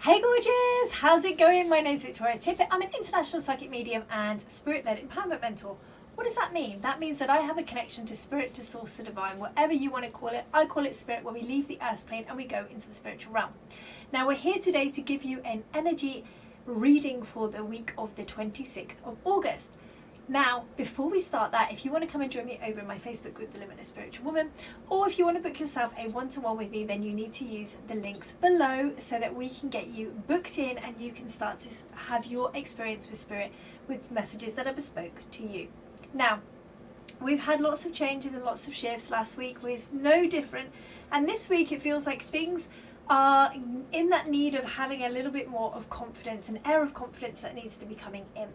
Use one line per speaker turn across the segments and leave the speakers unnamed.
Hey gorgeous, how's it going? My name's Victoria Tippett. I'm an international psychic medium and spirit-led empowerment mentor. What does that mean? That means that I have a connection to spirit, to source, to divine, whatever you want to call it. I call it spirit when we leave the earth plane and we go into the spiritual realm. Now we're here today to give you an energy reading for the week of the 26th of August. Now, before we start that, if you want to come and join me over in my Facebook group, The Limitless Spiritual Woman, or if you want to book yourself a one-to-one with me, then you need to use the links below so that we can get you booked in and you can start to have your experience with spirit with messages that are bespoke to you. Now, we've had lots of changes and lots of shifts. Last week was no different, and this week it feels like things are in that need of having a little bit more of confidence, an air of confidence that needs to be coming in.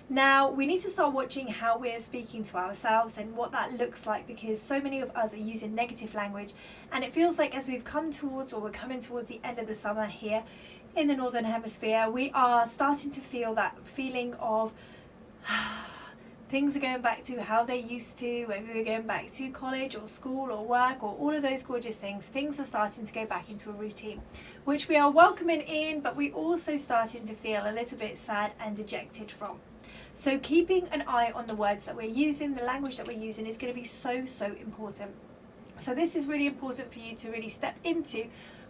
Now, we need to start watching how we're speaking to ourselves and what that looks like, because so many of us are using negative language, and it feels like as we've come towards, or we're coming towards the end of the summer here in the Northern Hemisphere, we are starting to feel that feeling of things are going back to how they used to, when we were going back to college or school or work or all of those gorgeous things. Things are starting to go back into a routine, which we are welcoming in, but we also starting to feel a little bit sad and dejected from. So keeping an eye on the words that we're using, the language that we're using is going to be so important. So this is really important for you to really step into.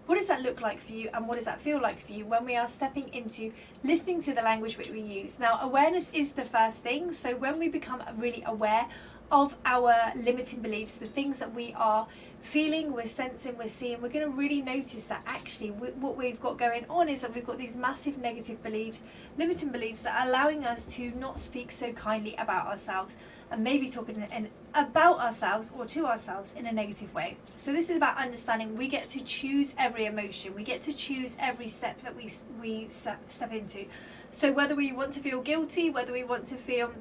What does that look like for you, and what does that feel like for you when we are stepping into listening to the language that we use? Now, awareness is the first thing. So when we become really aware of our limiting beliefs, the things that we are feeling, we're sensing, we're seeing, we're going to really notice that actually what we've got going on is that we've got these massive negative beliefs, limiting beliefs that are allowing us to not speak so kindly about ourselves, and maybe talking about ourselves or to ourselves in a negative way. So this is about understanding we get to choose every emotion, we get to choose every step that we step into. So whether we want to feel guilty, whether we want to feel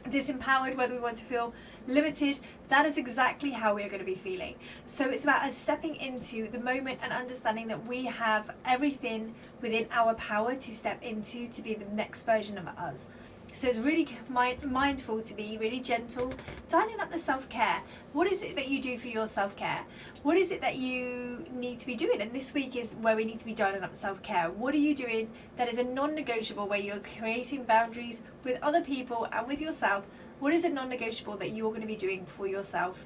disempowered, whether we want to feel limited, that is exactly how we are going to be feeling. So it's about us stepping into the moment and understanding that we have everything within our power to step into to be the next version of us. So it's really mindful to be really gentle, dialing up the self-care. What is it that you do for your self-care? What is it that you need to be doing? And this week is where we need to be dialing up self-care. What are you doing that is a non-negotiable, where you're creating boundaries with other people and with yourself? What is a non-negotiable that you're going to be doing for yourself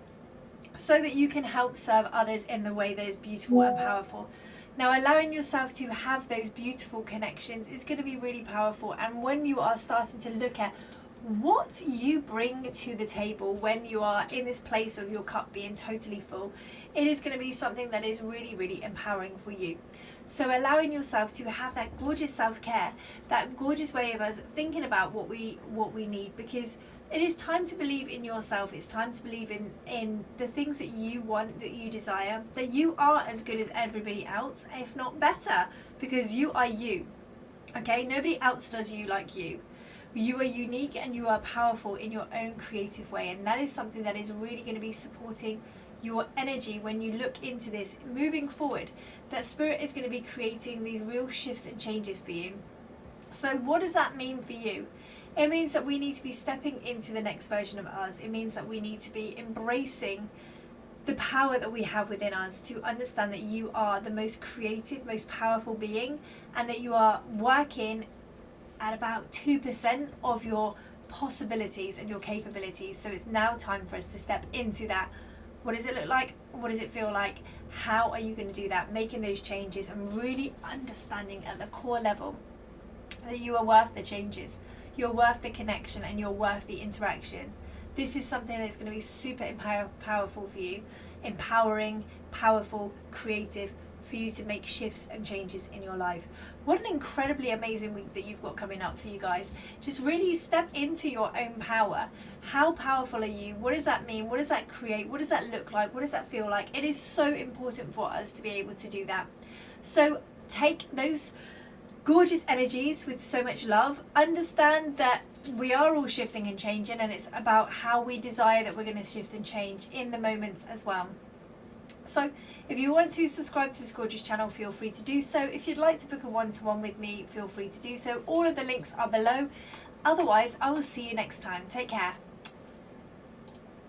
so that you can help serve others in the way that is beautiful and powerful? Now, allowing yourself to have those beautiful connections is going to be really powerful. And when you are starting to look at what you bring to the table when you are in this place of your cup being totally full, it is going to be something that is really empowering for you. So allowing yourself to have that gorgeous self-care, that gorgeous way of us thinking about what we need, because it is time to believe in yourself. It's time to believe in the things that you want, that you desire, that you are as good as everybody else, if not better, because you are you. Okay, nobody else does you like you. You are unique and you are powerful in your own creative way, and that is something that is really going to be supporting your energy when you look into this moving forward. That spirit is going to be creating these real shifts and changes for you. So what does that mean for you? It means that we need to be stepping into the next version of us. It means that we need to be embracing the power that we have within us, to understand that you are the most creative, most powerful being, and that you are working at about 2% of your possibilities and your capabilities. So it's now time for us to step into that. What does it look like? What does it feel like? How are you going to do that? Making those changes and really understanding at the core level that you are worth the changes. You're worth the connection, and you're worth the interaction. This is something that's going to be super powerful for you. Empowering, powerful, creative, for you to make shifts and changes in your life. What an incredibly amazing week that you've got coming up for you guys. Just really step into your own power. How powerful are you? What does that mean? What does that create? What does that look like? What does that feel like? It is so important for us to be able to do that. So take those gorgeous energies with so much love. Understand that we are all shifting and changing, and it's about how we desire that we're going to shift and change in the moments as well. So if you want to subscribe to this gorgeous channel, feel free to do so. If you'd like to book a one-to-one with me, feel free to do so. All of the links are below. Otherwise, I will see you next time. Take care.